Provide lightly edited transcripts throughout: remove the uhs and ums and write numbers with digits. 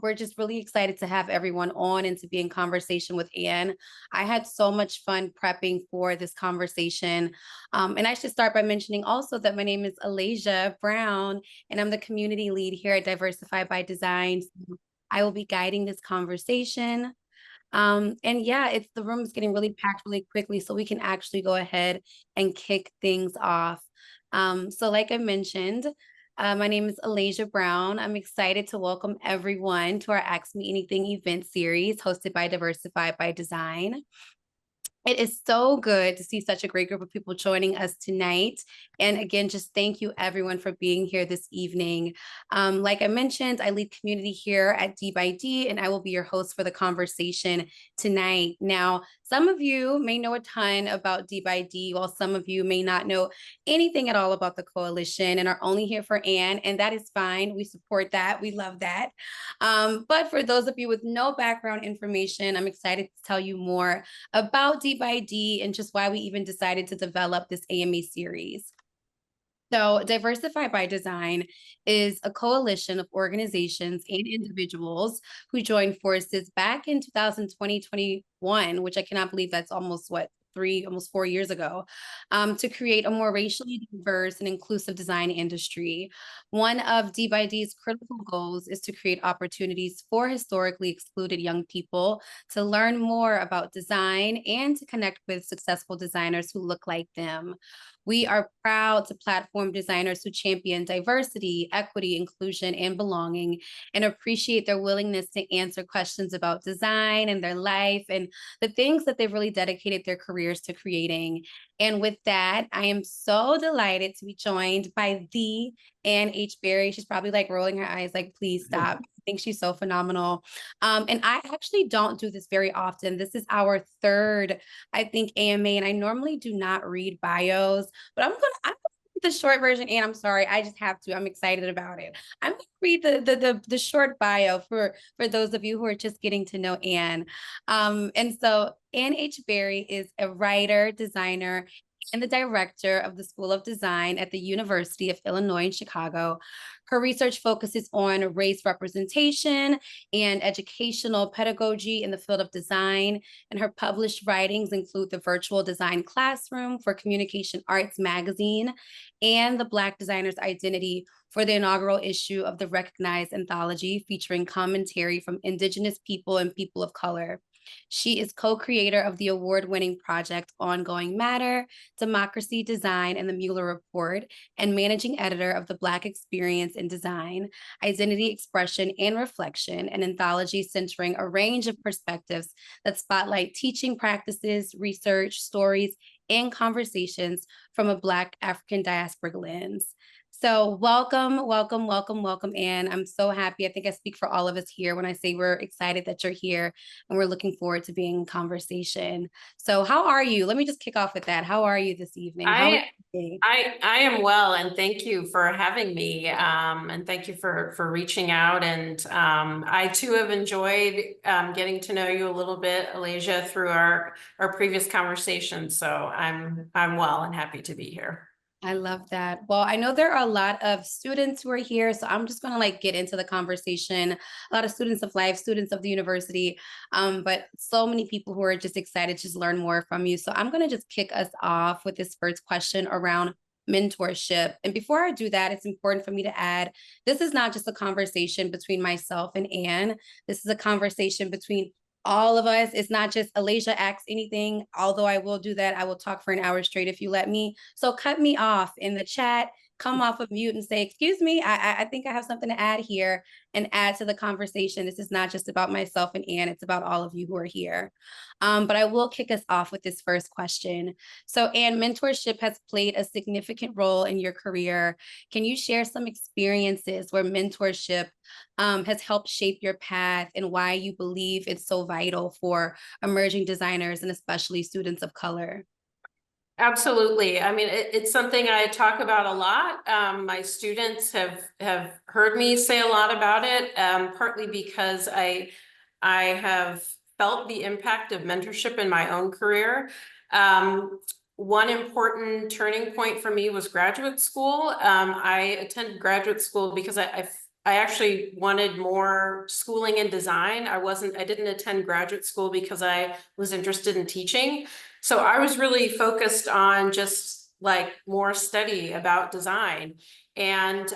We're just really excited to have everyone on and to be in conversation with Anne. I had so much fun prepping for this conversation. And I should start by mentioning also that my name is Alasia Brown, and I'm the community lead here at Diversify by Design. I will be guiding this conversation. And yeah, it's the room is getting really packed really quickly, so we can actually go ahead and kick things off. So like I mentioned, my name is Alasia Brown. I'm excited to welcome everyone to our Ask Me Anything event series hosted by Diversify by Design. It is so good to see such a great group of people joining us tonight. And again, just thank you everyone for being here this evening. Like I mentioned, I lead community here at D by D, and I will be your host for the conversation tonight. Now, some of you may know a ton about D by D, while some of you may not know anything at all about the coalition and are only here for Anne, and that is fine. We support that. We love that. But for those of you with no background information, I'm excited to tell you more about D by D and just why we even decided to develop this AMA series. So, Diversify by Design is a coalition of organizations and individuals who joined forces back in 2020, 21, which I cannot believe that's almost almost 4 years ago, to create a more racially diverse and inclusive design industry. One of D by D's critical goals is to create opportunities for historically excluded young people to learn more about design and to connect with successful designers who look like them. We are proud to platform designers who champion diversity, equity, inclusion, and belonging, and appreciate their willingness to answer questions about design and their life and the things that they've really dedicated their careers to creating. And with that, I am so delighted to be joined by the Anne H. Berry. She's probably like rolling her eyes, like, please stop. I think she's so phenomenal. And I actually don't do this very often. This is our third, I think, AMA, and I normally do not read bios, but I'm gonna read the short version, and I'm sorry, I just have to. I'm excited about it. I'm gonna read the short bio for those of you who are just getting to know Anne. And so Anne H. Berry is a writer, designer, and the director of the School of Design at the University of Illinois in Chicago. Her research focuses on race representation and educational pedagogy in the field of design, and her published writings include the Virtual Design Classroom for Communication Arts magazine and the Black Designer's Identity for the inaugural issue of the Recognized anthology featuring commentary from Indigenous people and people of color. She is co-creator of the award-winning project Ongoing Matter, Democracy, Design, and the Mueller Report, and managing editor of the Black Experience in Design, Identity, Expression, and Reflection, an anthology centering a range of perspectives that spotlight teaching practices, research, stories, and conversations from a Black African diasporic lens. So welcome, welcome, welcome, welcome, Anne. I'm so happy. I think I speak for all of us here when I say we're excited that you're here and we're looking forward to being in conversation. So how are you? Let me just kick off with that. How are you this evening? How is I I am well, and thank you for having me. And thank you for reaching out. And I too have enjoyed getting to know you a little bit, Alasia, through our previous conversations. So I'm well and happy to be here. I love that. Well, I know there are a lot of students who are here, so I'm just going to like get into the conversation. A lot of students of life, students of the university, but so many people who are just excited to just learn more from you. So I'm going to just kick us off with this first question around mentorship. And before I do that, it's important for me to add, this is not just a conversation between myself and Anne. This is a conversation between all of us. It's not just Alasia asks anything, although I will do that. I will talk for an hour straight if you let me. So cut me off in the chat, come off of mute and say, excuse me, I think I have something to add here and add to the conversation. This is not just about myself and Anne, it's about all of you who are here. But I will kick us off with this first question. So Anne, mentorship has played a significant role in your career. Can you share some experiences where mentorship has helped shape your path and why you believe it's so vital for emerging designers and especially students of color? Absolutely. I mean, it's something I talk about a lot. My students have heard me say a lot about it, partly because I have felt the impact of mentorship in my own career. One important turning point for me was graduate school. I attended graduate school because I actually wanted more schooling in design. I didn't attend graduate school because I was interested in teaching. So I was really focused on just like more study about design. And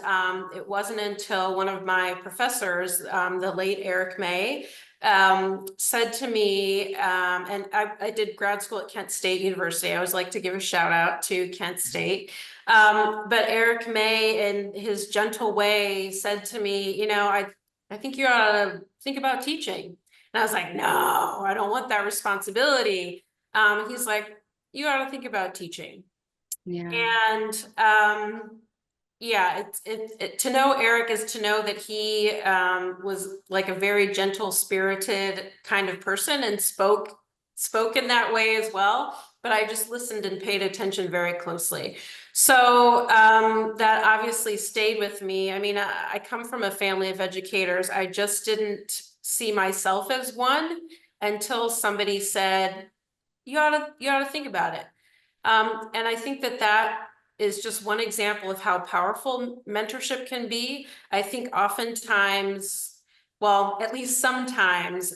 it wasn't until one of my professors, the late Eric May, said to me, and I did grad school at Kent State University. I always like to give a shout out to Kent State. But Eric May, in his gentle way, said to me, you know, I think you ought to think about teaching. And I was like, no, I don't want that responsibility. He's like, you ought to think about teaching. Yeah. And yeah, to know Eric is to know that he was like a very gentle spirited kind of person and spoke in that way as well. But I just listened and paid attention very closely. So that obviously stayed with me. I mean, I come from a family of educators. I just didn't see myself as one until somebody said, you ought to think about it. And I think that is just one example of how powerful mentorship can be. I think oftentimes, well, at least sometimes,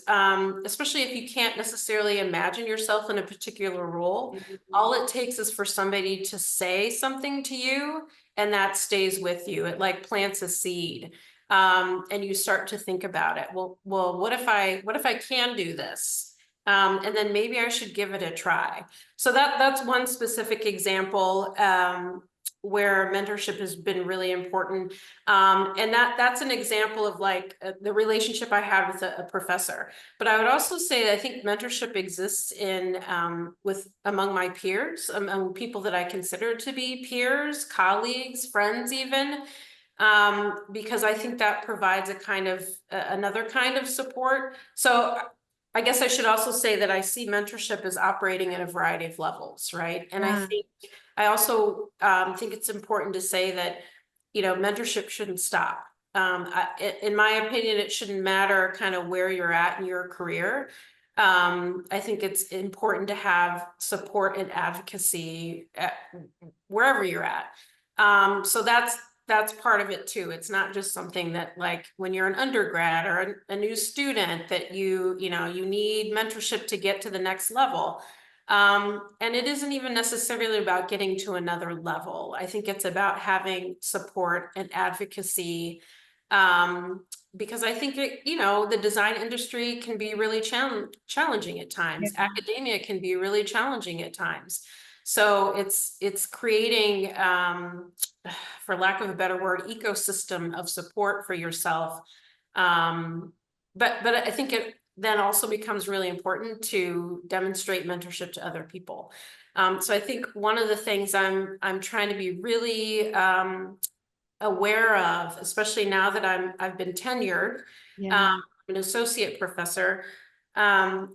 especially if you can't necessarily imagine yourself in a particular role, all it takes is for somebody to say something to you, and that stays with you. It like plants a seed. And you start to think about it. Well, what if I can do this? And then maybe I should give it a try. So that's one specific example where mentorship has been really important. And that's an example of like the relationship I had with a professor. But I would also say that I think mentorship exists in among my peers, among people that I consider to be peers, colleagues, friends even. Because I think that provides a kind of another kind of support. So I guess I should also say that I see mentorship as operating at a variety of levels, right? And Yeah. I also think it's important to say that, you know, mentorship shouldn't stop. In my opinion, it shouldn't matter kind of where you're at in your career. I think it's important to have support and advocacy wherever you're at. So that's part of it too. It's not just something that like when you're an undergrad or a new student that you need mentorship to get to the next level. And it isn't even necessarily about getting to another level. I think it's about having support and advocacy. Because I think the design industry can be really challenging at times. Yeah. Academia can be really challenging at times. So it's creating for lack of a better word, ecosystem of support for yourself. But I think it then also becomes really important to demonstrate mentorship to other people. So I think one of the things I'm trying to be really aware of, especially now that I've been tenured, Yeah. an associate professor,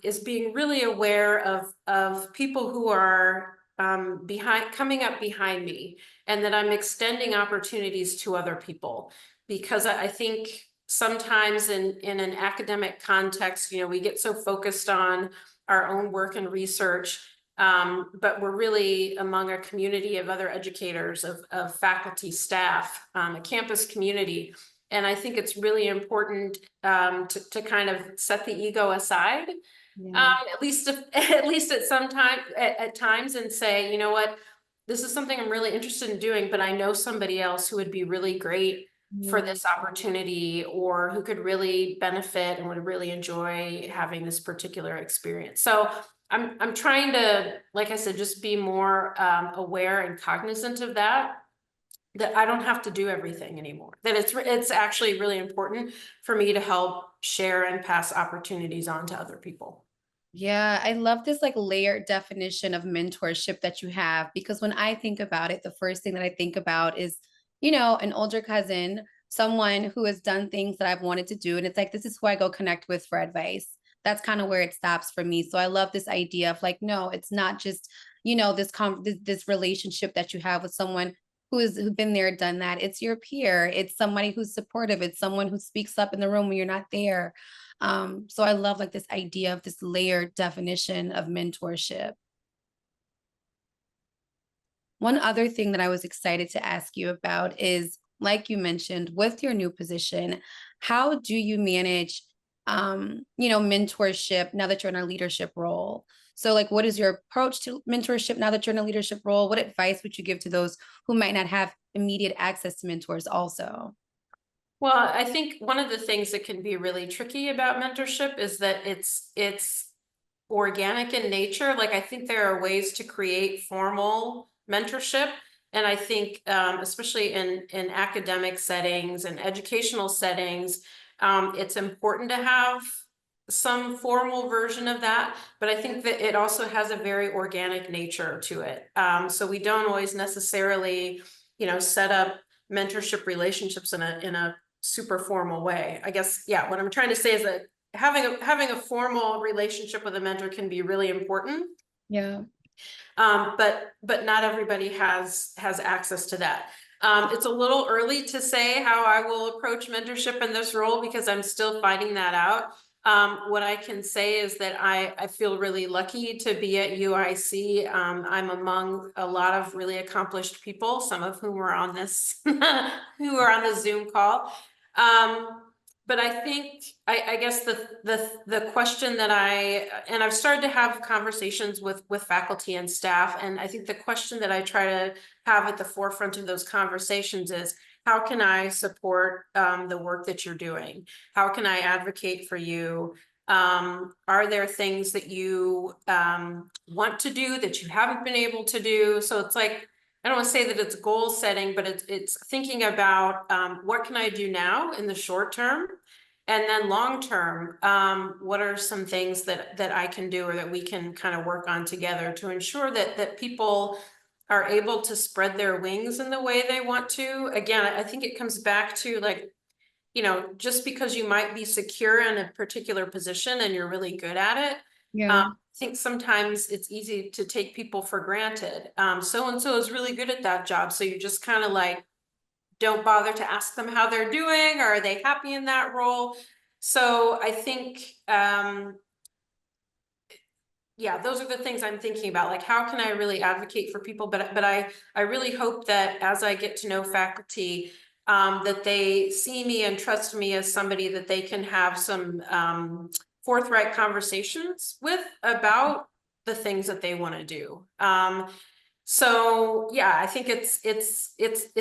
is being really aware of people who are coming up behind me, and that I'm extending opportunities to other people. Because I think sometimes in an academic context, we get so focused on our own work and research, but we're really among a community of other educators, of faculty, staff, a campus community. And I think it's really important to kind of set the ego aside, Yeah. at least at some time at times, and say, you know what, this is something I'm really interested in doing, but I know somebody else who would be really great for this opportunity, or who could really benefit and would really enjoy having this particular experience. So I'm trying to, like I said, just be more aware and cognizant of that I don't have to do everything anymore, that it's actually really important for me to help share and pass opportunities on to other people. Yeah, I love this like layered definition of mentorship that you have, because when I think about it, the first thing that I think about is, an older cousin, someone who has done things that I've wanted to do. And it's like, this is who I go connect with for advice. That's kind of where it stops for me. So I love this idea of like, no, it's not just, this relationship that you have with someone who's been there, done that. It's your peer. It's somebody who's supportive. It's someone who speaks up in the room when you're not there. So I love like this idea of this layered definition of mentorship. One other thing that I was excited to ask you about is, like you mentioned, with your new position, how do you manage, mentorship now that you're in a leadership role? So, like, what is your approach to mentorship now that you're in a leadership role? What advice would you give to those who might not have immediate access to mentors also? Well, I think one of the things that can be really tricky about mentorship is that it's organic in nature. Like I think there are ways to create formal mentorship. And I think especially in academic settings and educational settings, it's important to have some formal version of that, but I think that it also has a very organic nature to it. So we don't always necessarily, set up mentorship relationships in a super formal way. I guess, yeah, what I'm trying to say is that having a formal relationship with a mentor can be really important. Yeah. But not everybody has access to that. It's a little early to say how I will approach mentorship in this role because I'm still finding that out. What I can say is that I feel really lucky to be at UIC. I'm among a lot of really accomplished people, some of whom are on this, who are on the Zoom call. But I think I guess the question that and I've started to have conversations with faculty and staff, and I think the question that I try to have at the forefront of those conversations is, how can I support the work that you're doing? How can I advocate for you? Are there things that you want to do that you haven't been able to do? So it's like, I don't want to say that it's goal setting, but it's thinking about what can I do now in the short term? And then long term, what are some things that I can do or that we can kind of work on together to ensure that people are able to spread their wings in the way they want to? Again, I think it comes back to like, just because you might be secure in a particular position and you're really good at it, Yeah. I think sometimes it's easy to take people for granted. So-and-so is really good at that job. So you just kind of like, don't bother to ask them how they're doing, or are they happy in that role? So I think, yeah, those are the things I'm thinking about. Like, how can I really advocate for people? But I really hope that as I get to know faculty, that they see me and trust me as somebody that they can have some forthright conversations with about the things that they want to do. So yeah, I think it's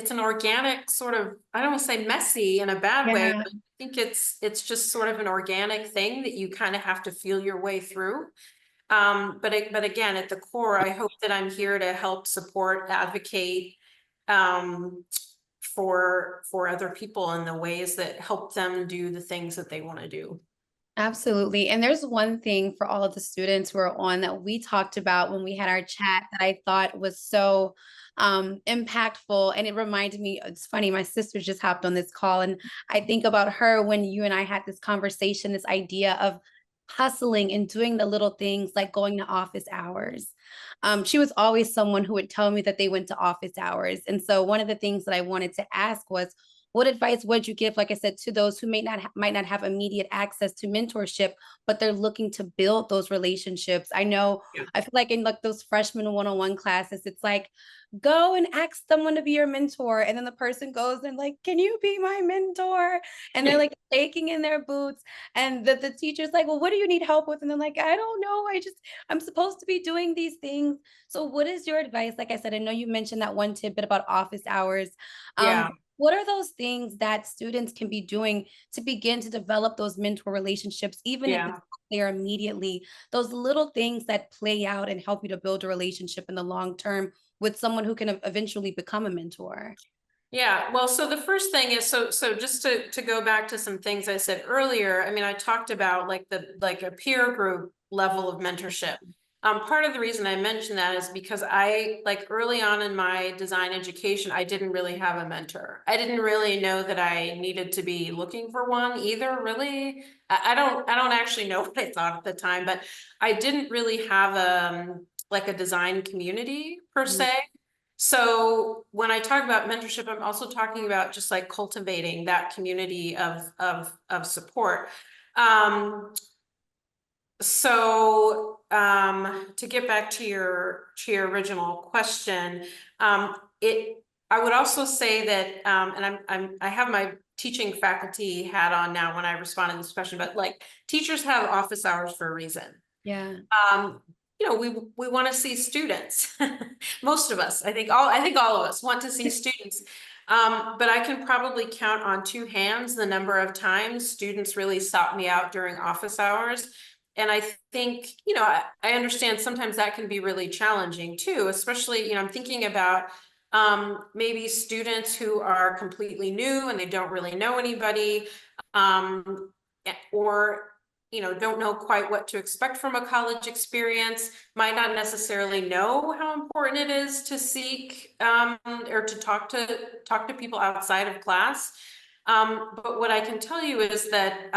an organic sort of, I don't want to say messy in a bad way, Yeah. but I think it's just sort of an organic thing that you kind of have to feel your way through. But again, at the core, I hope that I'm here to help support, advocate for other people in the ways that help them do the things that they want to do. Absolutely. And there's one thing for all of the students who are on that we talked about when we had our chat that I thought was so impactful. And it reminded me, it's funny, my sister just hopped on this call, and I think about her when you and I had this conversation, this idea of hustling and doing the little things like going to office hours. She was always someone who would tell me that they went to office hours. And so one of the things that I wanted to ask was, what advice would you give, like I said, to those who might not have immediate access to mentorship, but they're looking to build those relationships? I know, Yeah. I feel like in like those freshman one-on-one classes, it's like, go and ask someone to be your mentor. And then the person goes and like, can you be my mentor? And they're like shaking in their boots. And the teacher's like, well, what do you need help with? And they're like, I don't know. I'm supposed to be doing these things. So what is your advice? Like I said, I know you mentioned that one tidbit about office hours. Yeah. What are those things that students can be doing to begin to develop those mentor relationships, even if it's Yeah. not there immediately? Those little things that play out and help you to build a relationship in the long term with someone who can eventually become a mentor. Yeah, well, so the first thing is, so just to go back to some things I said earlier, I mean, I talked about like a peer group level of mentorship. Part of the reason I mentioned that is because I, like early on in my design education, I didn't really have a mentor. I didn't really know that I needed to be looking for one either, really. I don't actually know what I thought at the time, but I didn't really have like a design community per Mhm. se. So when I talk about mentorship, I'm also talking about just like cultivating that community of support. Um, to get back to your original question, it I would also say that, and I have my teaching faculty hat on now when I respond to this question, but like teachers have office hours for a reason. Yeah. Um, you know, we want to see students. Most of us, I think all of us want to see students. But I can probably count on two hands the number of times students really sought me out during office hours. And I think, you know, I understand sometimes that can be really challenging too, especially, you know, I'm thinking about maybe students who are completely new and they don't really know anybody, or you know, don't know quite what to expect from a college experience, might not necessarily know how important it is to seek or to talk to people outside of class. But what I can tell you is that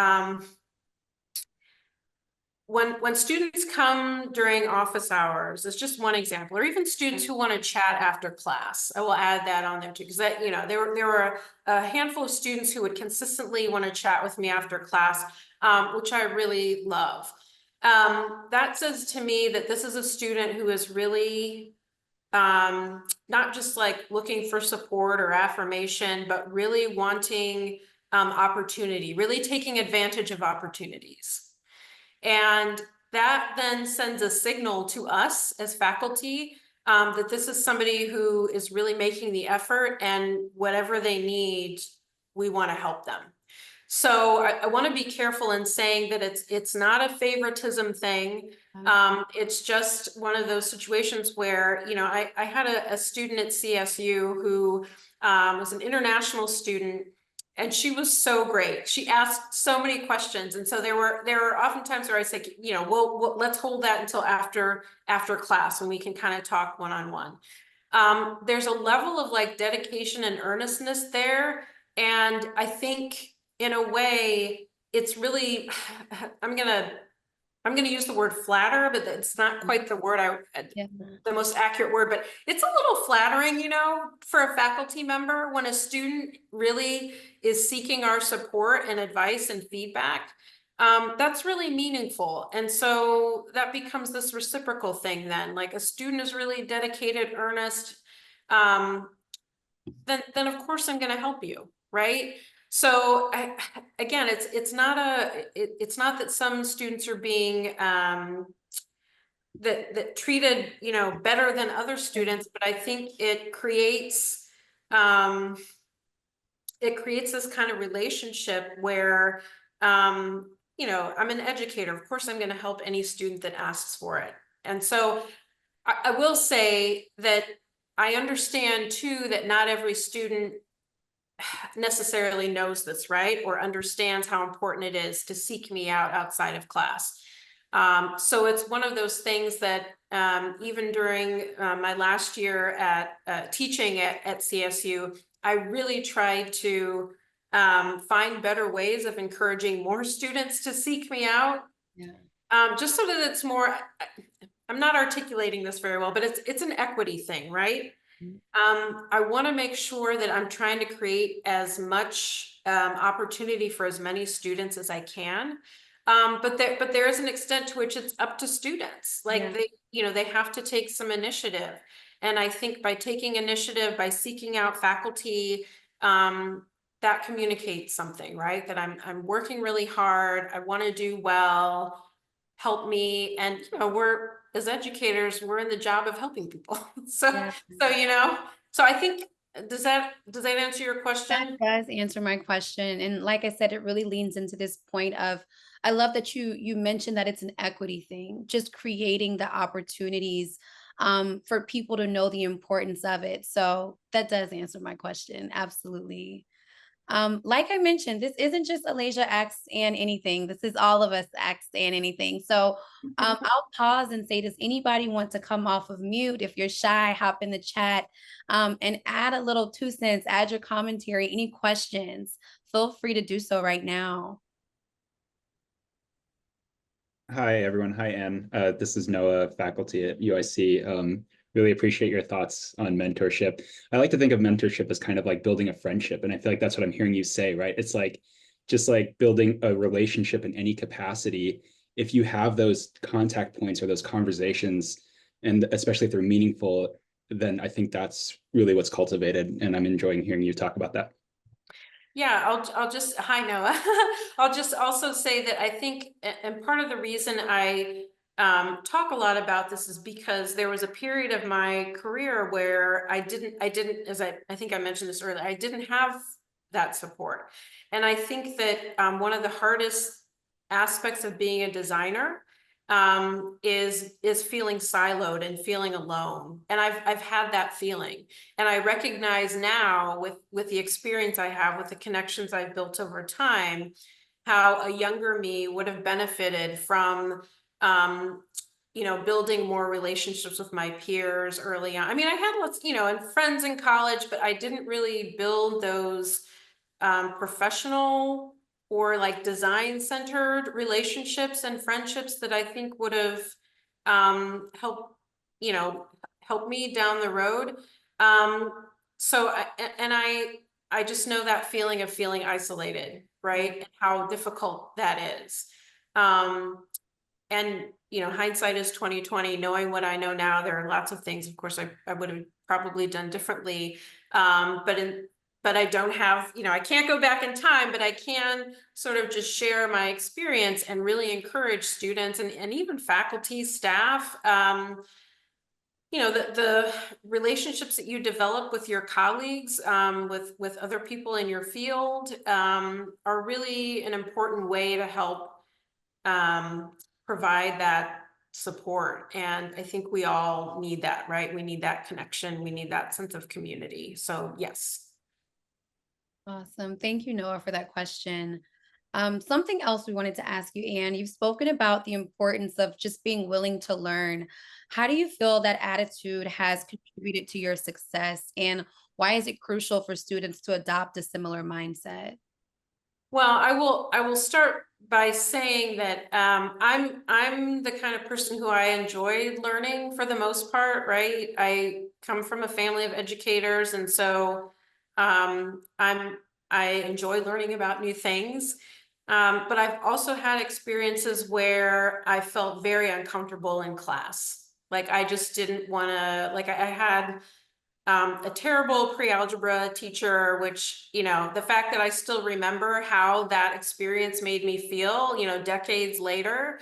when students come during office hours, it's just one example, or even students who want to chat after class, I will add that on there too, because that, you know, there were a handful of students who would consistently want to chat with me after class, which I really love. That says to me that this is a student who is really not just like looking for support or affirmation, but really wanting opportunity, really taking advantage of opportunities. And that then sends a signal to us as faculty that this is somebody who is really making the effort, and whatever they need, we want to help them. So I want to be careful in saying that it's not a favoritism thing. It's just one of those situations where, you know, I had a student at CSU who was an international student. And she was so great. She asked so many questions. And so there were often times where I said, you know, well, let's hold that until after class when we can kind of talk one-on-one. There's a level of like dedication and earnestness there. And I think in a way, it's really, I'm gonna use the word flatter, but it's not quite the word the most accurate word, but it's a little flattering, you know, for a faculty member when a student really is seeking our support and advice and feedback. That's really meaningful. And so that becomes this reciprocal thing then, like a student is really dedicated, earnest, then of course I'm gonna help you, right? So again, it's not that some students are being that treated, you know, better than other students, but I think it creates this kind of relationship where you know, I'm an educator. Of course, I'm going to help any student that asks for it. And so I will say that I understand too that not every student necessarily knows this, right? Or understands how important it is to seek me out outside of class. So it's one of those things that even during my last year at teaching at CSU, I really tried to find better ways of encouraging more students to seek me out. Yeah. Just so that it's more, I'm not articulating this very well, but it's an equity thing, right? I want to make sure that I'm trying to create as much opportunity for as many students as I can. But there is an extent to which it's up to students. Like they have to take some initiative. And I think by taking initiative, by seeking out faculty, that communicates something, right? That I'm working really hard. I want to do well. Help me. And you know, as educators, we're in the job of helping people. So you know, so I think, does that answer your question? That does answer my question. And like I said, it really leans into this point of, I love that you mentioned that it's an equity thing, just creating the opportunities for people to know the importance of it. So that does answer my question. Absolutely. Like I mentioned, this isn't just Alasia Asks Ann Anything. This is all of us Asks Ann Anything. So I'll pause and say, does anybody want to come off of mute? If you're shy, hop in the chat and add a little 2 cents, add your commentary, any questions, feel free to do so right now. Hi, everyone. Hi, Anne. This is Noah, faculty at UIC. Really appreciate your thoughts on mentorship. I like to think of mentorship as kind of like building a friendship. And I feel like that's what I'm hearing you say, right? It's like just like building a relationship in any capacity. If you have those contact points or those conversations, and especially if they're meaningful, then I think that's really what's cultivated. And I'm enjoying hearing you talk about that. Yeah, I'll just, hi Noah. I'll just also say that I think, and part of the reason I talk a lot about this is because there was a period of my career where I didn't, as I think I mentioned this earlier, I didn't have that support. And I think that one of the hardest aspects of being a designer is feeling siloed and feeling alone. And I've had that feeling. And I recognize now with the experience I have, with the connections I've built over time, how a younger me would have benefited from, building more relationships with my peers early on. I mean, I had lots, and friends in college, but I didn't really build those professional or like design centered relationships and friendships that I think would have helped, help me down the road. So I just know that feeling of feeling isolated, right? And how difficult that is. And hindsight is 2020. Knowing what I know now, there are lots of things, of course, I would have probably done differently. But I don't have, I can't go back in time, but I can sort of just share my experience and really encourage students and even faculty, staff, the relationships that you develop with your colleagues, with other people in your field, are really an important way to help provide that support. And I think we all need that, right? We need that connection. We need that sense of community. So yes. Awesome. Thank you, Noah, for that question. Something else we wanted to ask you, Anne, you've spoken about the importance of just being willing to learn. How do you feel that attitude has contributed to your success, and why is it crucial for students to adopt a similar mindset? Well, I will start by saying that I'm the kind of person who I enjoy learning for the most part, right? I come from a family of educators, and so I enjoy learning about new things. But I've also had experiences where I felt very uncomfortable in class. Like I just didn't want to, like I had a terrible pre-algebra teacher, which, the fact that I still remember how that experience made me feel, decades later.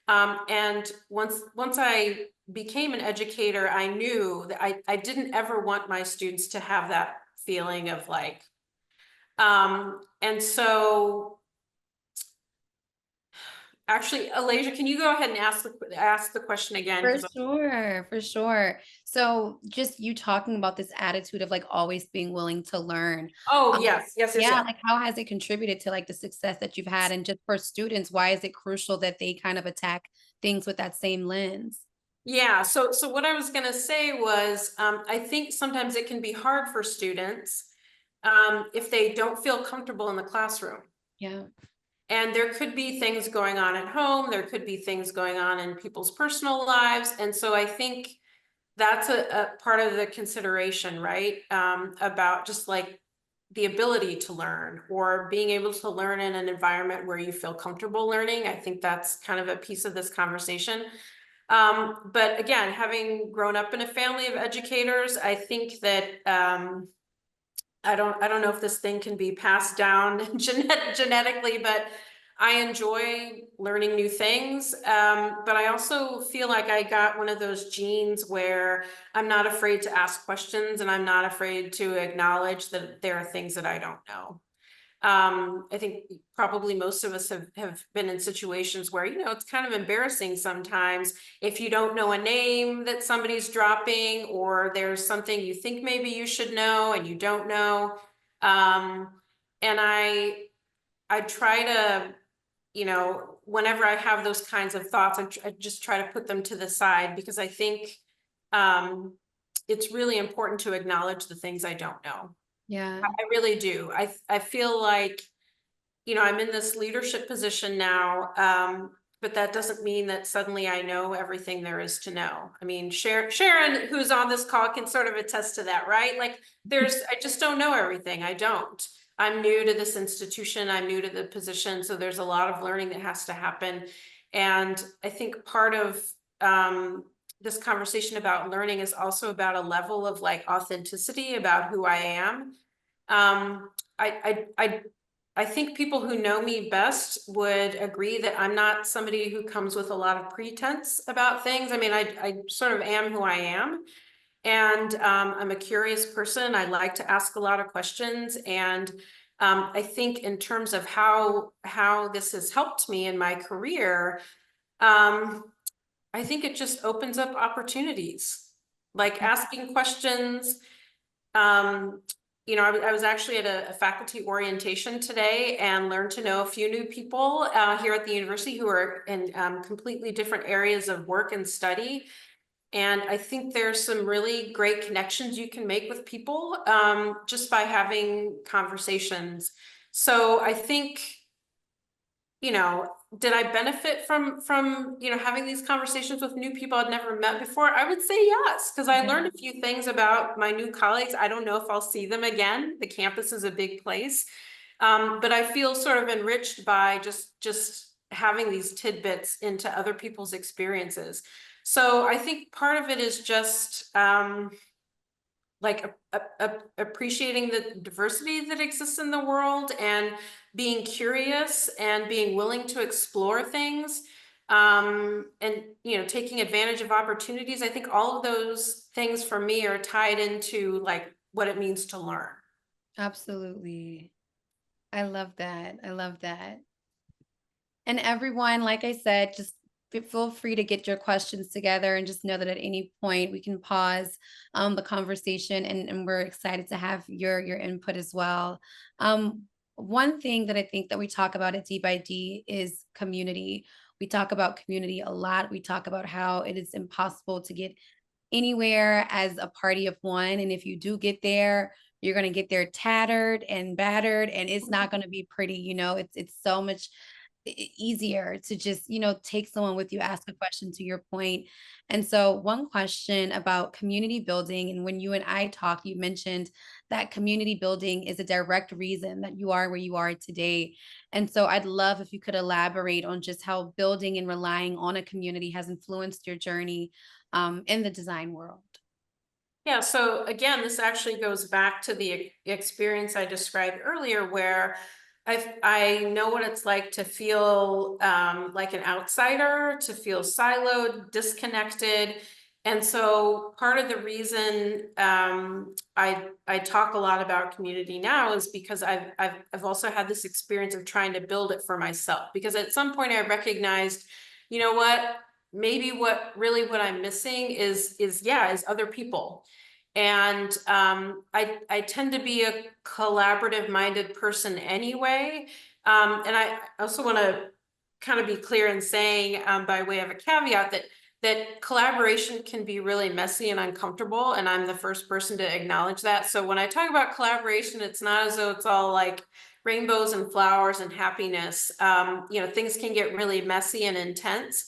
And once I became an educator, I knew that I didn't ever want my students to have that feeling of like, and so actually, Alasia, can you go ahead and ask the question again? For sure, for sure. So just you talking about this attitude of like always being willing to learn. Oh, yes. Yeah, like how has it contributed to like the success that you've had? And just for students, why is it crucial that they kind of attack things with that same lens? Yeah, so what I was gonna say was, I think sometimes it can be hard for students if they don't feel comfortable in the classroom. Yeah. And there could be things going on at home, there could be things going on in people's personal lives. And so I think that's a part of the consideration, right? About just like the ability to learn or being able to learn in an environment where you feel comfortable learning. I think that's kind of a piece of this conversation. But again, having grown up in a family of educators, I think that I don't know if this thing can be passed down genetically, but I enjoy learning new things. But I also feel like I got one of those genes where I'm not afraid to ask questions and I'm not afraid to acknowledge that there are things that I don't know. I think probably most of us have been in situations where, it's kind of embarrassing sometimes if you don't know a name that somebody's dropping, or there's something you think maybe you should know and you don't know. And I try to, whenever I have those kinds of thoughts, I just try to put them to the side, because I think it's really important to acknowledge the things I don't know. Yeah. I really do. I feel like, I'm in this leadership position now, but that doesn't mean that suddenly I know everything there is to know. I mean, Sharon, who's on this call, can sort of attest to that, right? Like I just don't know everything. I don't. I'm new to this institution. I'm new to the position. So there's a lot of learning that has to happen. And I think part of this conversation about learning is also about a level of like authenticity about who I am. I think people who know me best would agree that I'm not somebody who comes with a lot of pretense about things. I mean, I sort of am who I am. And I'm a curious person. I like to ask a lot of questions. And I think in terms of how this has helped me in my career, I think it just opens up opportunities, like asking questions. You know, I was actually at a faculty orientation today and learned to know a few new people here at the university who are in completely different areas of work and study. And I think there's some really great connections you can make with people just by having conversations. So I think, you know, did I benefit from, you know, having these conversations with new people I'd never met before? I would say yes, because I learned a few things about my new colleagues. I don't know if I'll see them again. The campus is a big place. But I feel sort of enriched by just having these tidbits into other people's experiences. So I think part of it is just like appreciating the diversity that exists in the world and being curious and being willing to explore things, and, you know, taking advantage of opportunities. I think all of those things for me are tied into like what it means to learn. Absolutely. I love that. I love that. And everyone, like I said, just feel free to get your questions together and just know that at any point we can pause the conversation, and we're excited to have your input as well. One thing that I think that we talk about at D by D is community. We talk about community a lot. We talk about how it is impossible to get anywhere as a party of one. And if you do get there, you're going to get there tattered and battered, and it's not going to be pretty. You know, it's so much easier to just, you know, take someone with you, ask a question to your point. And so one question about community building, and when you and I talked, you mentioned that community building is a direct reason that you are where you are today. And so I'd love if you could elaborate on just how building and relying on a community has influenced your journey in the design world. Yeah, so again, this actually goes back to the experience I described earlier, where I know what it's like to feel like an outsider, to feel siloed, disconnected. And so part of the reason I talk a lot about community now is because I've also had this experience of trying to build it for myself. Because at some point I recognized, you know what, maybe what I'm missing is other people. And I tend to be a collaborative minded person anyway. And I also want to kind of be clear in saying, by way of a caveat, that collaboration can be really messy and uncomfortable. And I'm the first person to acknowledge that. So when I talk about collaboration, it's not as though it's all like rainbows and flowers and happiness. You know, things can get really messy and intense.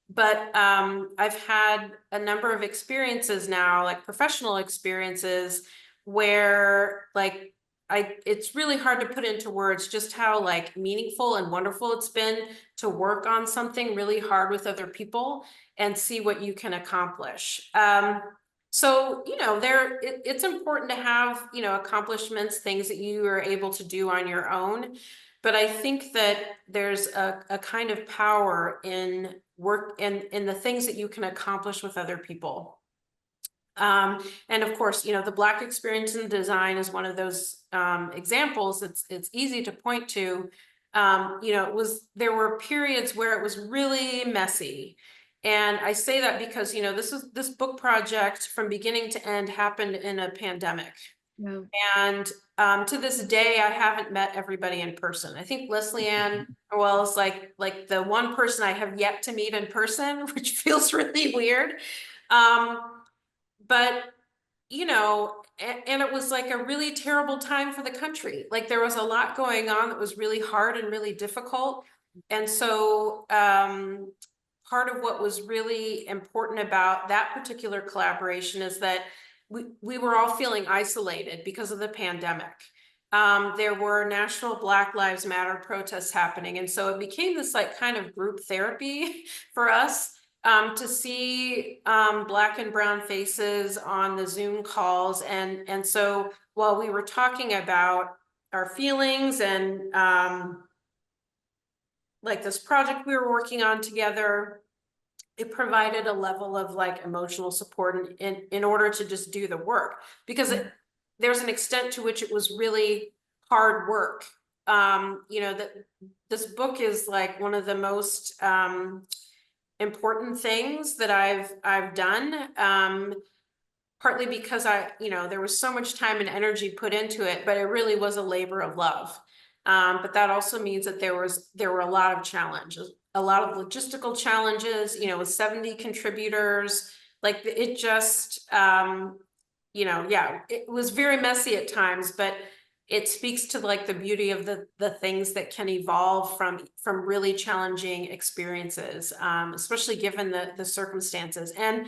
But I've had a number of experiences now, like professional experiences, where like it's really hard to put into words just how like meaningful and wonderful it's been to work on something really hard with other people and see what you can accomplish. So, you know, it's important to have, you know, accomplishments, things that you are able to do on your own. But I think that there's a kind of power in work and in the things that you can accomplish with other people. And of course, you know, the Black experience in design is one of those examples. It's easy to point to. You know, there were periods where it was really messy. And I say that because, you know, this book project from beginning to end happened in a pandemic. Yeah. And to this day, I haven't met everybody in person. I think Leslie Ann Orwell is like the one person I have yet to meet in person, which feels really weird. But, you know, and it was like a really terrible time for the country. Like there was a lot going on that was really hard and really difficult. And so part of what was really important about that particular collaboration is that we were all feeling isolated because of the pandemic. There were national Black Lives Matter protests happening. And so it became this like kind of group therapy for us. to see Black and brown faces on the Zoom calls. And so while we were talking about our feelings and like this project we were working on together, it provided a level of like emotional support in order to just do the work, because there's an extent to which it was really hard work. You know, that this book is like one of the most important things that I've done. Partly because there was so much time and energy put into it, but it really was a labor of love. But that also means that there were a lot of challenges, a lot of logistical challenges, with 70 contributors, like it just, it was very messy at times, but it speaks to like the beauty of the things that can evolve from really challenging experiences, especially given the circumstances. And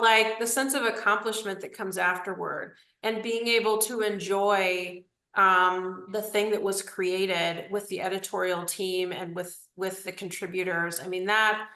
like the sense of accomplishment that comes afterward, and being able to enjoy the thing that was created with the editorial team and with the contributors. I mean, that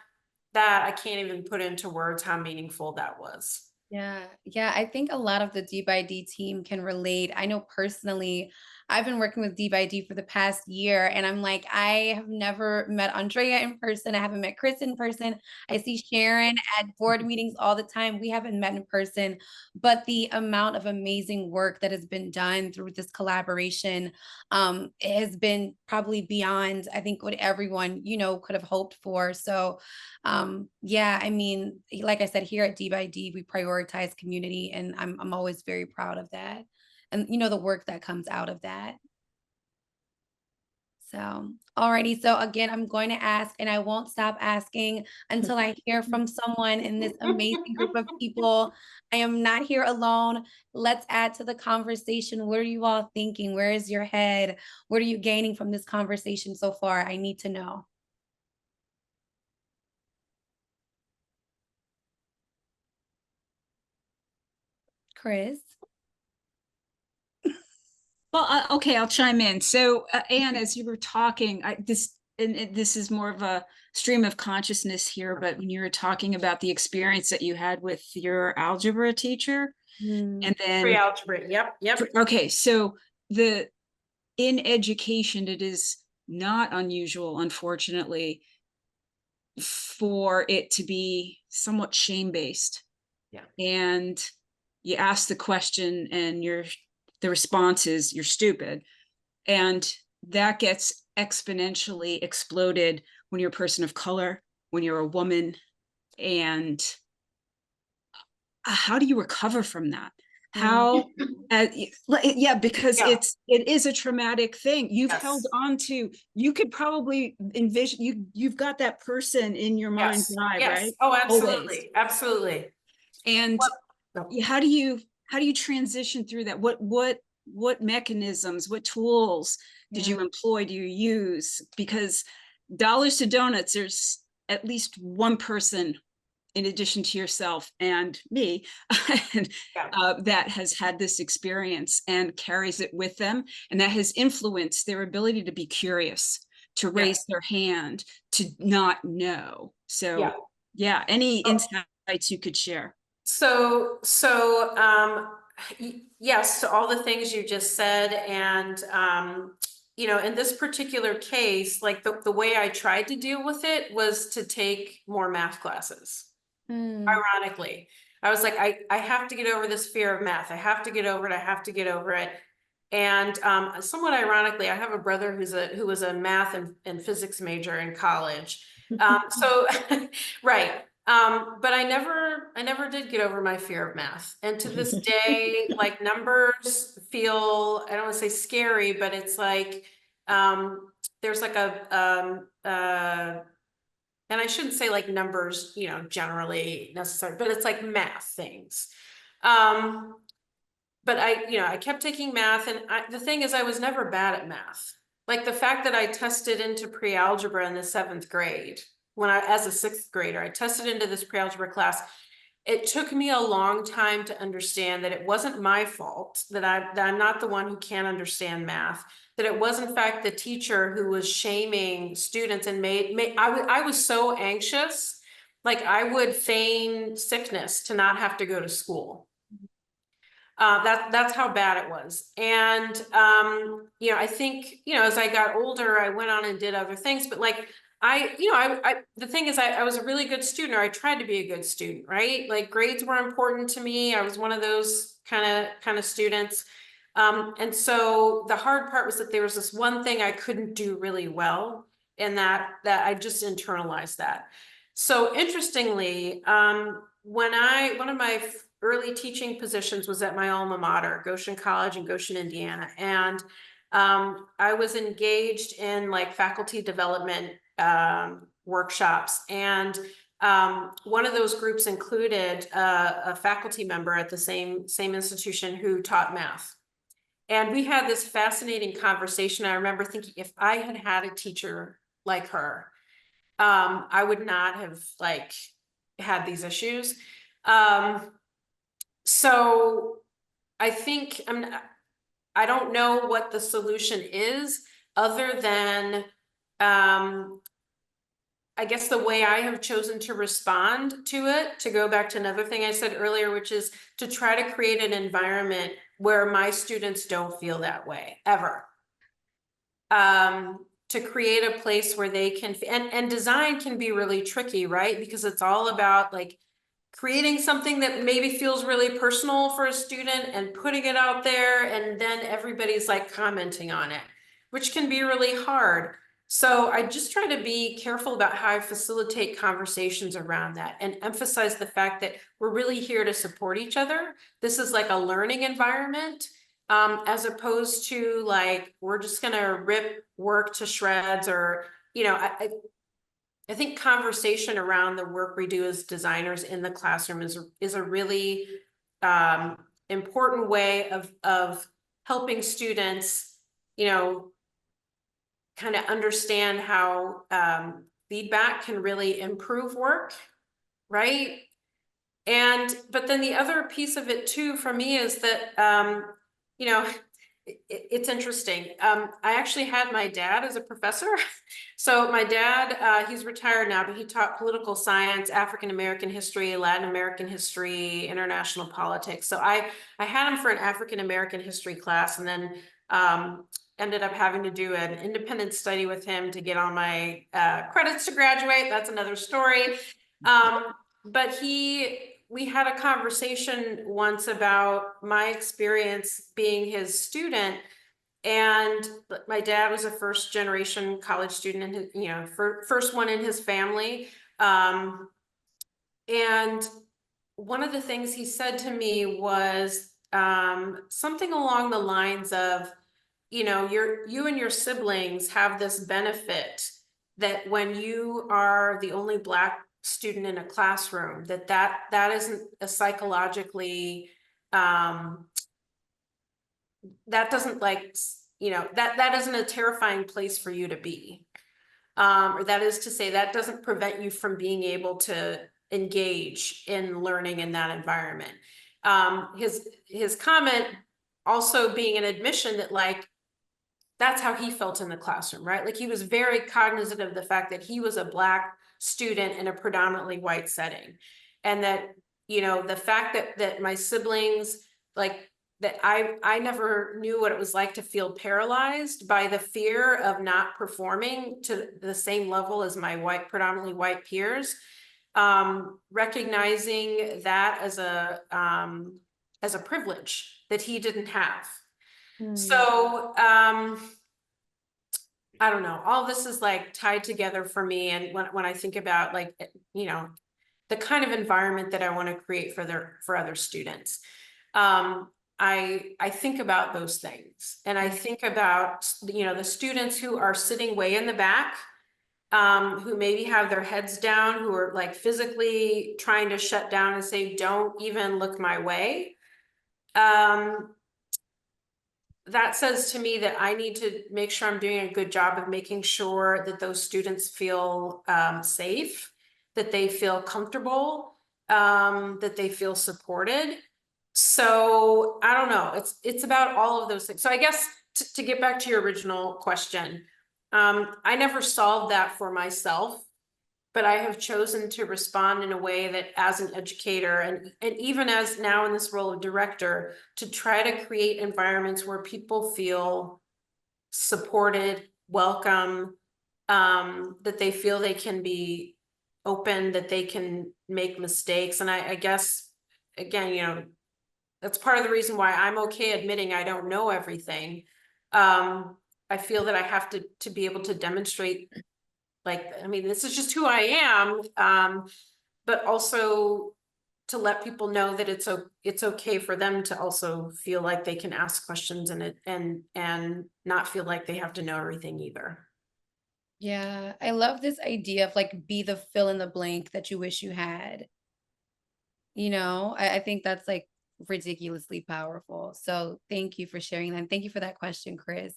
I can't even put into words how meaningful that was. Yeah, yeah, I think a lot of the D by D team can relate. I know personally, I've been working with D by D for the past year, and I'm like, I have never met Andrea in person. I haven't met Chris in person. I see Sharon at board meetings all the time. We haven't met in person, but the amount of amazing work that has been done through this collaboration has been probably beyond, I think, what everyone, could have hoped for. So yeah, I mean, like I said, here at D by D, we prioritize community, and I'm always very proud of that. And the work that comes out of that. So, alrighty. So again, I'm going to ask, and I won't stop asking until I hear from someone in this amazing group of people. I am not here alone. Let's add to the conversation. What are you all thinking? Where is your head? What are you gaining from this conversation so far? I need to know. Chris? Well, okay, I'll chime in. So, Anne, as you were talking, this is more of a stream of consciousness here, but when you were talking about the experience that you had with your algebra teacher, and then Pre-algebra, yep. Okay, so in education, it is not unusual, unfortunately, for it to be somewhat shame-based. Yeah. And you ask the question and the response is you're stupid. And that gets exponentially exploded when you're a person of color, when you're a woman. And how do you recover from that? How, yeah, because it is a traumatic thing. You've held on to, you could probably envision, you've got that person in your mind's eye, right? Oh, absolutely. Always. Absolutely. And how do you transition through that? What mechanisms, what tools did you employ? Do you use? Because dollars to donuts, there's at least one person in addition to yourself and me that has had this experience and carries it with them, and that has influenced their ability to be curious, to raise their hand, to not know. So any insights you could share? So yes, to all the things you just said. And in this particular case, like the way I tried to deal with it was to take more math classes. Ironically, I was like, I have to get over this fear of math. I have to get over it. And somewhat ironically, I have a brother who was a math and physics major in college. So right. But I never did get over my fear of math. And to this day, like numbers feel, I don't want to say scary, but it's like, there's like and I shouldn't say like numbers, generally necessary, but it's like math things. But I kept taking math, and the thing is, I was never bad at math. Like the fact that I tested into pre-algebra in the 7th grade, as a 6th grader, I tested into this pre-algebra class. It took me a long time to understand that it wasn't my fault, that I'm not the one who can't understand math, that it was in fact the teacher who was shaming students and I was so anxious Like I would feign sickness to not have to go to school. That's how bad it was. And, you know, I think, you know, as I got older, I went on and did other things, but like, the thing is, I was a really good student, or I tried to be a good student, right? Like grades were important to me. I was one of those kind of students. And so the hard part was that there was this one thing I couldn't do really well, and that I just internalized that. So interestingly, one of my early teaching positions was at my alma mater, Goshen College in Goshen, Indiana. And I was engaged in like faculty development workshops. And one of those groups included a faculty member at the same institution who taught math. And we had this fascinating conversation. I remember thinking, if I had had a teacher like her, I would not have like had these issues. So I think I don't know what the solution is, other than I guess the way I have chosen to respond to it, to go back to another thing I said earlier, which is to try to create an environment where my students don't feel that way ever. To create a place where they can, and design can be really tricky, right? Because it's all about like creating something that maybe feels really personal for a student and putting it out there, and then everybody's like commenting on it, which can be really hard. So I just try to be careful about how I facilitate conversations around that, and emphasize the fact that we're really here to support each other. This is like a learning environment, as opposed to like, we're just gonna rip work to shreds, or, you know, I think conversation around the work we do as designers in the classroom is a really important way of helping students, you know, kind of understand how feedback can really improve work, right? But then the other piece of it too, for me, is that, you know, it's interesting. I actually had my dad as a professor. So my dad, he's retired now, but he taught political science, African-American history, Latin American history, international politics. So I had him for an African-American history class, and then ended up having to do an independent study with him to get on my credits to graduate. That's another story. But we had a conversation once about my experience being his student. And my dad was a first generation college student, and you know, first one in his family. And one of the things he said to me was something along the lines of, you know, you and your siblings have this benefit that when you are the only Black student in a classroom, that isn't a psychologically, that doesn't like, you know, that isn't a terrifying place for you to be. Or that is to say, that doesn't prevent you from being able to engage in learning in that environment. His comment also being an admission that like, that's how he felt in the classroom, right? Like he was very cognizant of the fact that he was a Black student in a predominantly white setting. And that, you know, the fact that my siblings, like, that I never knew what it was like to feel paralyzed by the fear of not performing to the same level as my predominantly white peers. Recognizing that as a privilege that he didn't have. So, I don't know, all this is like tied together for me. And when I think about like, you know, the kind of environment that I want to create for other students, I think about those things, and I think about, you know, the students who are sitting way in the back, who maybe have their heads down, who are like physically trying to shut down and say, don't even look my way. That says to me that I need to make sure I'm doing a good job of making sure that those students feel safe, that they feel comfortable, that they feel supported. So I don't know, it's about all of those things. So I guess to get back to your original question, I never solved that for myself. but I have chosen to respond in a way that as an educator and even as now in this role of director, to try to create environments where people feel supported, welcome, that they feel they can be open, that they can make mistakes. And I guess, again, you know, that's part of the reason why I'm okay admitting I don't know everything. I feel that I have to be able to demonstrate, like, I mean, this is just who I am, but also to let people know that it's okay for them to also feel like they can ask questions and not feel like they have to know everything either. Yeah, I love this idea of like be the fill in the blank that you wish you had. I think that's like ridiculously powerful. So thank you for sharing that. And thank you for that question, Chris.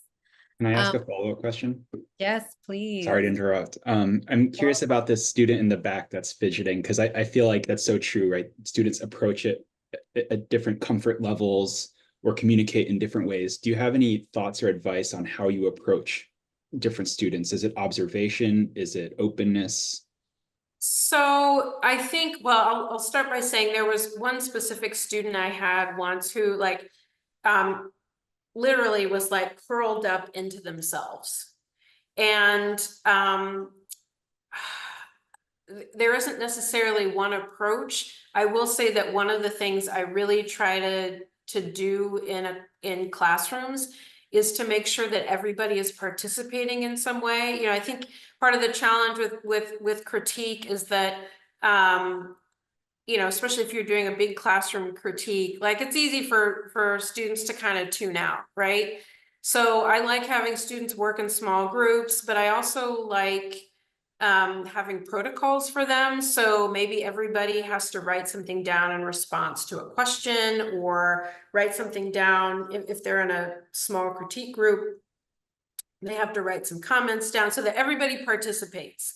Can I ask Um, a follow-up question? yes, please. Sorry to interrupt. I'm curious about this student in the back that's fidgeting, because I feel like that's so true, right? Students approach it at different comfort levels or communicate in different ways. Do you have any thoughts or advice on how you approach different students? Is it observation? Is it openness? So I think, well, I'll start by saying there was one specific student I had once who literally was like curled up into themselves. And there isn't necessarily one approach. I will say that one of the things I really try to do in classrooms is to make sure that everybody is participating in some way. You know, I think part of the challenge with critique is that you know, especially if you're doing a big classroom critique, like it's easy for students to kind of tune out, right? So I like having students work in small groups, but I also like having protocols for them. So maybe everybody has to write something down in response to a question, or write something down if they're in a small critique group, they have to write some comments down so that everybody participates.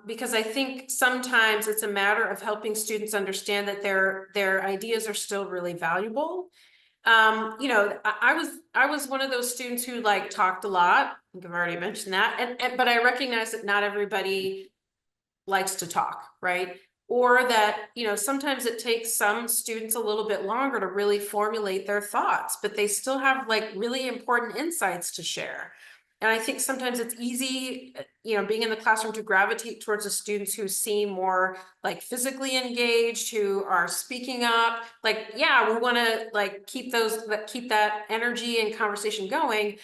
Because I think sometimes it's a matter of helping students understand that their ideas are still really valuable. You know, I was one of those students who like talked a lot. I think I've already mentioned that, but I recognize that not everybody likes to talk, right? Or that, you know, sometimes it takes some students a little bit longer to really formulate their thoughts, but they still have like really important insights to share. And I think sometimes it's easy, you know, being in the classroom to gravitate towards the students who seem more like physically engaged, who are speaking up. Like, yeah, we want to like keep that energy and conversation going.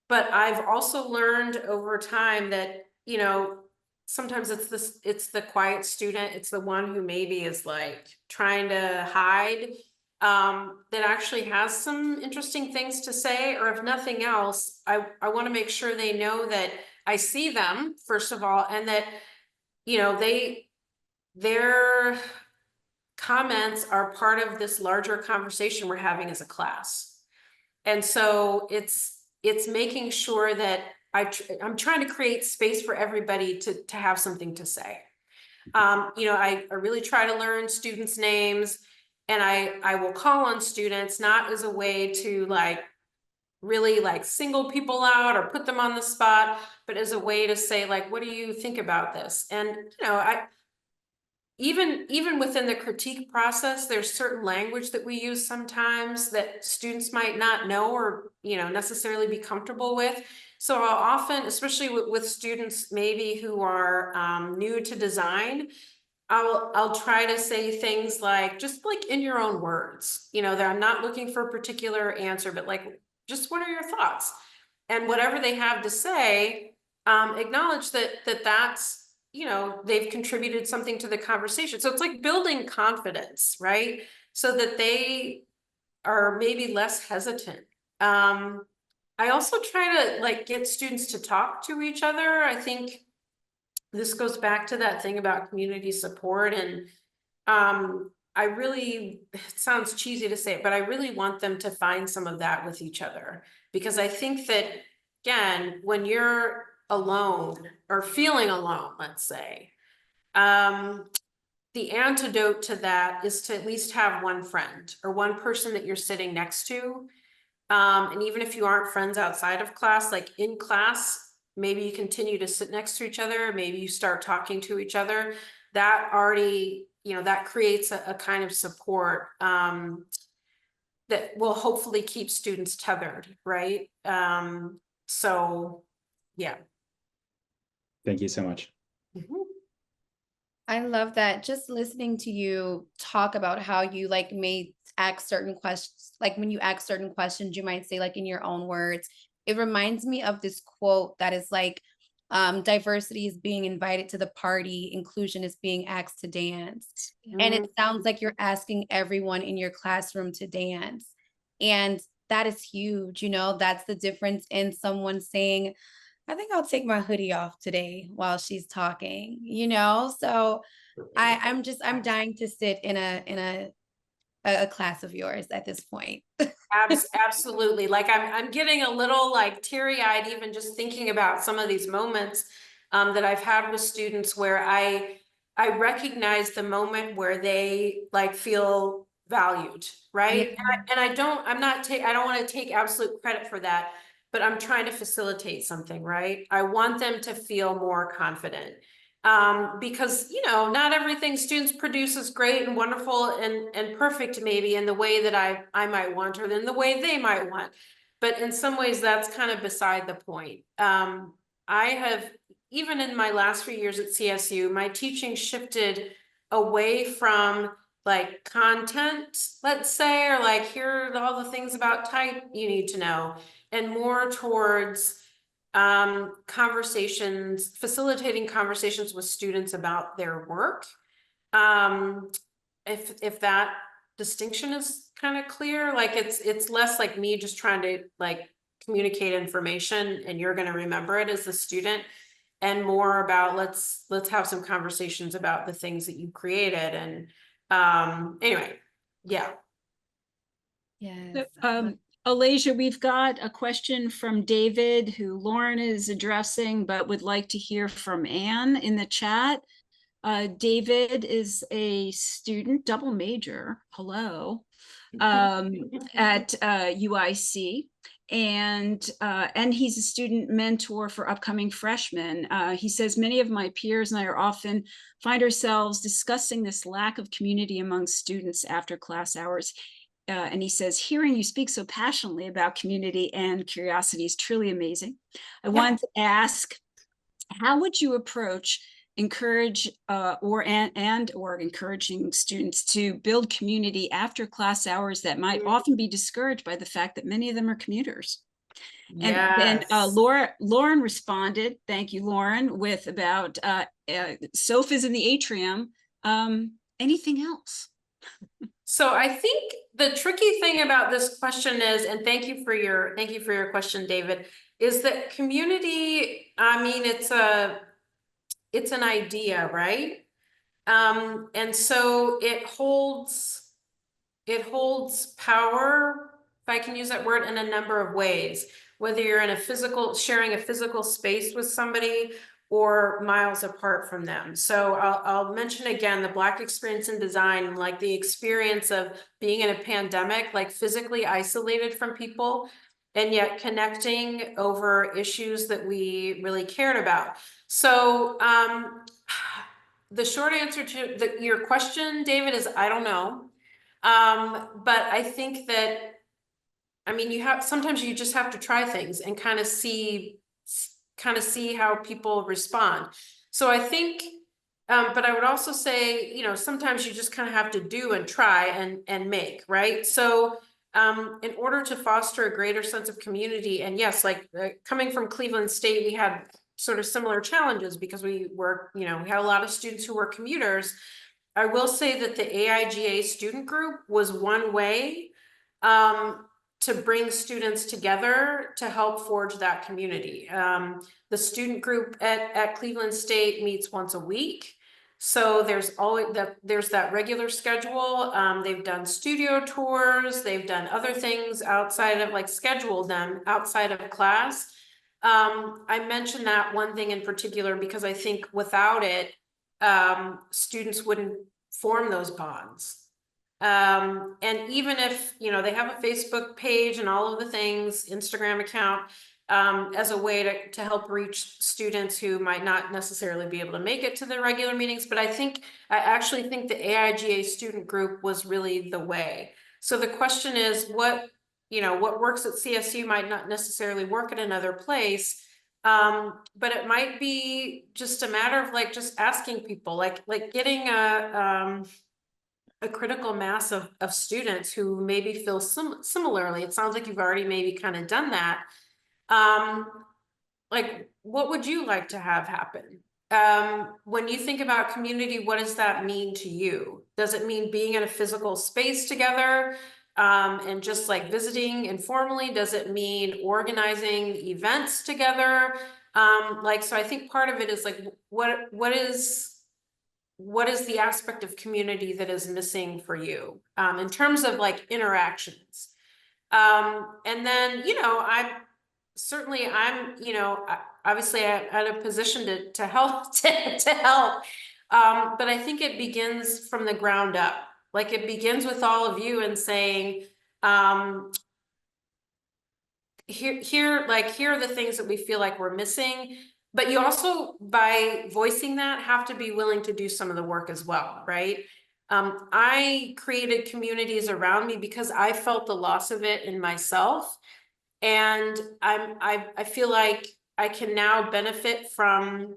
But I've also learned over time that, you know, sometimes it's the quiet student, it's the one who maybe is like trying to hide, that actually has some interesting things to say. Or if nothing else, I want to make sure they know that I see them, first of all, and that, you know, their comments are part of this larger conversation we're having as a class. And so it's making sure that I'm trying to create space for everybody to have something to say. You know, I really try to learn students' names, and I will call on students, not as a way to like really like single people out or put them on the spot, but as a way to say like, what do you think about this? And, you know, even within the critique process, there's certain language that we use sometimes that students might not know or, you know, necessarily be comfortable with. So I'll often, especially with students maybe who are new to design, I'll try to say things like, just like in your own words, you know, that I'm not looking for a particular answer, but like, just what are your thoughts? And whatever they have to say, acknowledge that's, you know, they've contributed something to the conversation. So it's like building confidence, right? So that they are maybe less hesitant. I also try to like get students to talk to each other. I think this goes back to that thing about community support. And I really, it sounds cheesy to say it, but I really want them to find some of that with each other. Because I think that, again, when you're alone or feeling alone, let's say, the antidote to that is to at least have one friend or one person that you're sitting next to. And even if you aren't friends outside of class, like in class, maybe you continue to sit next to each other, maybe you start talking to each other, that already, that creates a kind of support that will hopefully keep students tethered, right? So, yeah. Thank you so much. Mhm. I love that. Just listening to you talk about how you like may ask certain questions, like when you ask certain questions, you might say like in your own words. It reminds me of this quote that is like, diversity is being invited to the party, inclusion is being asked to dance. And it sounds like you're asking everyone in your classroom to dance. And that is huge, that's the difference in someone saying, I think I'll take my hoodie off today while she's talking, So I'm dying to sit in a class of yours at this point. Absolutely. Like I'm getting a little like teary-eyed even just thinking about some of these moments that I've had with students where I recognize the moment where they like feel valued, right? Yeah. And I don't want to take absolute credit for that, but I'm trying to facilitate something, right? I want them to feel more confident. Because not everything students produce is great and wonderful and perfect maybe in the way that I might want or in the way they might want, but in some ways that's kind of beside the point. I have, even in my last few years at CSU, my teaching shifted away from like content, let's say, or like here are all the things about type you need to know, and more towards conversations, facilitating conversations with students about their work. If that distinction is kind of clear, like it's less like me just trying to like communicate information and you're going to remember it as a student, and more about let's have some conversations about the things that you created. And anyway, yeah. Yes. Alasia, we've got a question from David who Lauren is addressing, but would like to hear from Anne in the chat. David is a student, double major, hello, at UIC. And he's a student mentor for upcoming freshmen. He says, many of my peers and I are often find ourselves discussing this lack of community among students after class hours. And he says, hearing you speak so passionately about community and curiosity is truly amazing. I want to ask, how would you approach encouraging students to build community after class hours that might often be discouraged by the fact that many of them are commuters? Yes. And Lauren responded, thank you, Lauren, with about sofas in the atrium. Anything else? So I think the tricky thing about this question is, and thank you for your question, David, is that community, I mean, it's an idea, right? And so it holds power, if I can use that word, in a number of ways, whether you're in sharing a physical space with somebody or miles apart from them. So I'll mention again the Black experience in design, like the experience of being in a pandemic, like physically isolated from people, and yet connecting over issues that we really cared about. So the short answer to your question, David, is I don't know. But I think that, I mean, sometimes you just have to try things and kind of see how people respond. So I think, but I would also say, sometimes you just kind of have to do and try and make, right? So in order to foster a greater sense of community, and yes, like coming from Cleveland State, we had sort of similar challenges because we had a lot of students who were commuters. I will say that the AIGA student group was one way to bring students together to help forge that community. The student group at Cleveland State meets once a week. So there's that regular schedule. They've done studio tours, they've done other things outside of, like, scheduled them outside of class. I mentioned that one thing in particular because I think without it, students wouldn't form those bonds. And even if, they have a Facebook page and all of the things, Instagram account, as a way to help reach students who might not necessarily be able to make it to the regular meetings. But I actually think the AIGA student group was really the way. So the question is, what works at CSU might not necessarily work at another place. But it might be just a matter of like just asking people, like getting a critical mass of students who maybe feel similarly. It sounds like you've already maybe kind of done that. Like, what would you like to have happen? When you think about community, what does that mean to you? Does it mean being in a physical space together? And just like visiting informally? Does it mean organizing events together? So I think part of it is like, what is the aspect of community that is missing for you, in terms of like interactions? And then, obviously at a position to help, to help. But I think it begins from the ground up. Like it begins with all of you and saying, here are the things that we feel like we're missing. But you also, by voicing that, have to be willing to do some of the work as well, right? I created communities around me because I felt the loss of it in myself. And I feel like I can now benefit from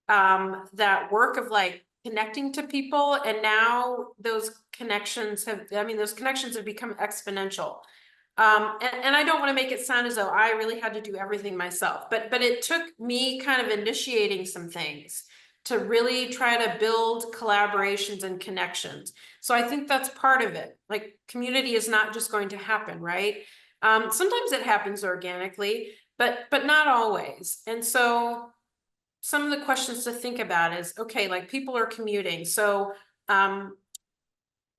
that work of like connecting to people. And now those connections have become exponential. And I don't want to make it sound as though I really had to do everything myself, but it took me kind of initiating some things to really try to build collaborations and connections. So I think that's part of it. Like community is not just going to happen, right? Sometimes it happens organically, but not always. And so some of the questions to think about is, okay, like people are commuting. So are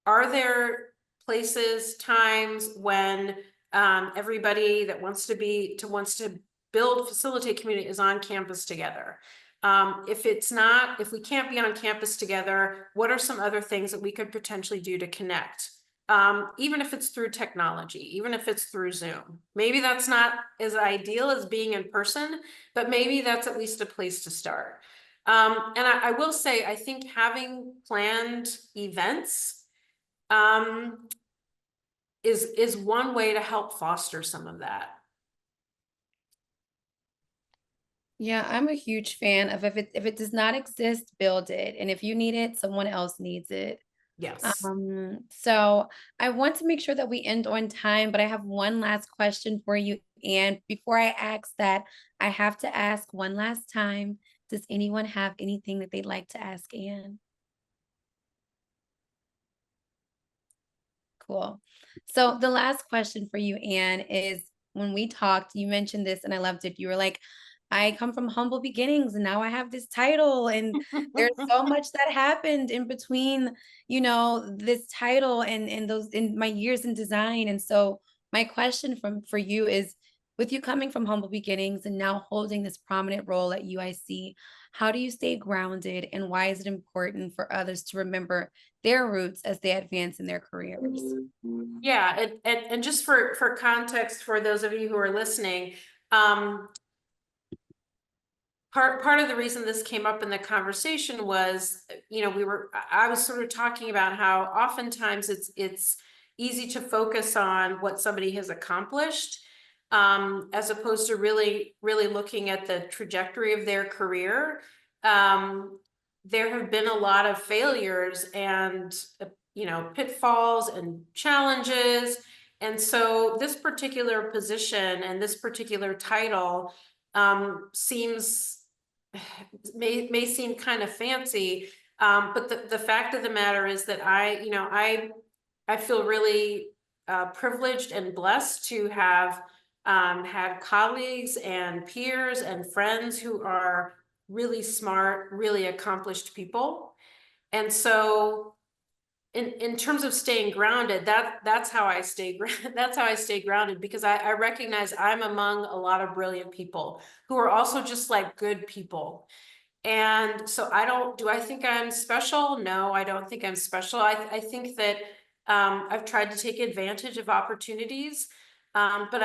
there places, times when everybody that wants to facilitate community is on campus together? If we can't be on campus together, what are some other things that we could potentially do to connect? Even if it's through technology, even if it's through Zoom. Maybe that's not as ideal as being in person, but maybe that's at least a place to start. And I will say, I think having planned events is one way to help foster some of that. Yeah, I'm a huge fan of if it does not exist, build it. And if you need it, someone else needs it. Yes. So I want to make sure that we end on time, but I have one last question for you. And before I ask that, I have to ask one last time, does anyone have anything that they'd like to ask Anne? Cool. So the last question for you, Anne, is when we talked, you mentioned this and I loved it. You were like, I come from humble beginnings and now I have this title and there's so much that happened in between, this title and those in my years in design. And so my question for you is, with you coming from humble beginnings and now holding this prominent role at UIC, how do you stay grounded and why is it important for others to remember their roots as they advance in their careers? Yeah, and just for context, for those of you who are listening, part of the reason this came up in the conversation was, I was sort of talking about how oftentimes it's easy to focus on what somebody has accomplished, as opposed to really looking at the trajectory of their career. There have been a lot of failures and pitfalls and challenges. And so this particular position and this particular title may seem kind of fancy, but the fact of the matter is that I feel really privileged and blessed to have had colleagues and peers and friends who are really smart, really accomplished people. And so in terms of staying grounded, that's how I stay grounded, because I recognize I'm among a lot of brilliant people who are also just like good people. And so do I think I'm special? No, I don't think I'm special. I think that I've tried to take advantage of opportunities. But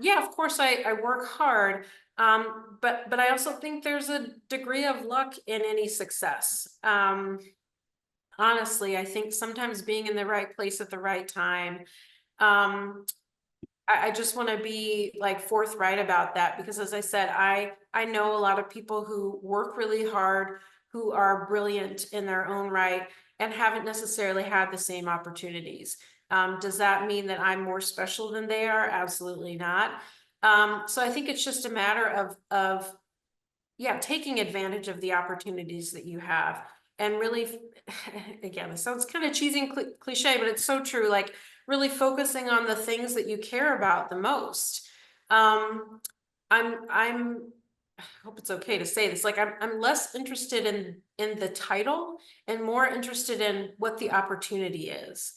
yeah, of course I work hard. But I also think there's a degree of luck in any success. Honestly, I think sometimes being in the right place at the right time. I just want to be like forthright about that, because as I said, I know a lot of people who work really hard, who are brilliant in their own right, and haven't necessarily had the same opportunities. Does that mean that I'm more special than they are? Absolutely not. So I think it's just a matter of yeah, taking advantage of the opportunities that you have, and really, again, it sounds kind of cheesy and cliche, but it's so true. Like really focusing on the things that you care about the most. I hope it's okay to say this. Like I'm less interested in the title and more interested in what the opportunity is.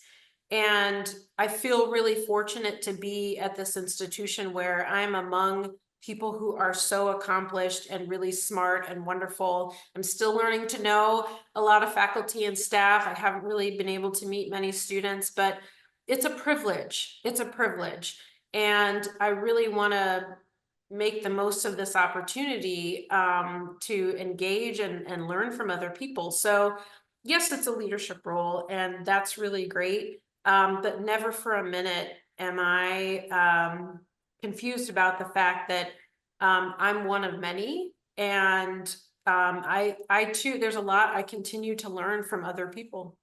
And I feel really fortunate to be at this institution where I'm among people who are so accomplished and really smart and wonderful. I'm still learning to know a lot of faculty and staff. I haven't really been able to meet many students, but it's a privilege. It's a privilege. And I really want to make the most of this opportunity to engage and learn from other people. So yes, it's a leadership role, and that's really great. But never for a minute am I confused about the fact that I'm one of many, and I too, there's a lot I continue to learn from other people.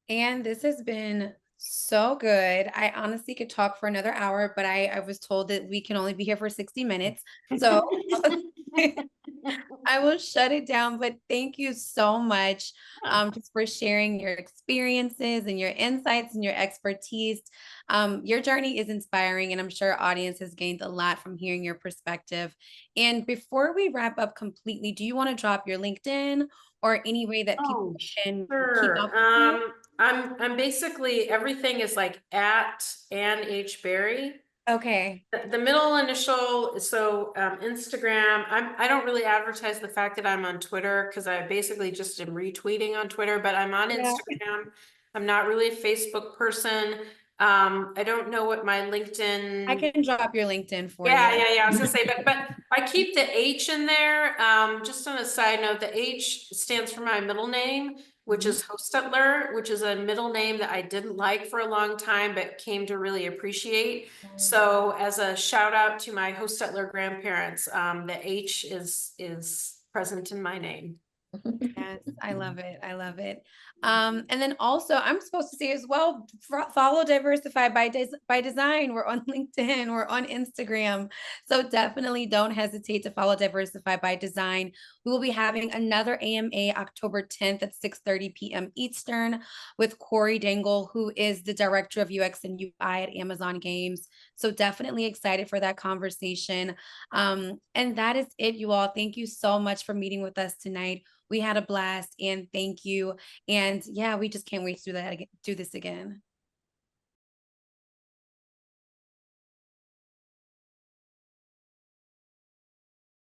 And this has been so good. I honestly could talk for another hour, but I was told that we can only be here for 60 minutes. So I will shut it down, but thank you so much just for sharing your experiences and your insights and your expertise. Your journey is inspiring, and I'm sure our audience has gained a lot from hearing your perspective. And before we wrap up completely, do you want to drop your LinkedIn or any way that people can keep Sure. up with you? I'm basically, everything is like at Ann H. Berry. Okay. The middle initial, so Instagram, I don't really advertise the fact that I'm on Twitter, because I basically just am retweeting on Twitter, but I'm on Yeah. Instagram. I'm not really a Facebook person. I don't know what my LinkedIn. I can drop your LinkedIn for Yeah, you. I was gonna say, but I keep the H in there. Just on a side note, the H stands for my middle name, which is Hostetler, which is a middle name that I didn't like for a long time, but came to really appreciate. So as a shout out to my Hostetler grandparents, the H is present in my name. Yes, I love it. I love it. And then also, I'm supposed to say as well, follow Diversify by Design. We're on LinkedIn, we're on Instagram. So definitely don't hesitate to follow Diversify by Design. We will be having another AMA October 10th at 6:30 p.m. Eastern with Corey Dangle, who is the Director of UX and UI at Amazon Games. So definitely excited for that conversation. And that is it, you all. Thank you so much for meeting with us tonight. We had a blast, and thank you. And yeah, we just can't wait to do this again.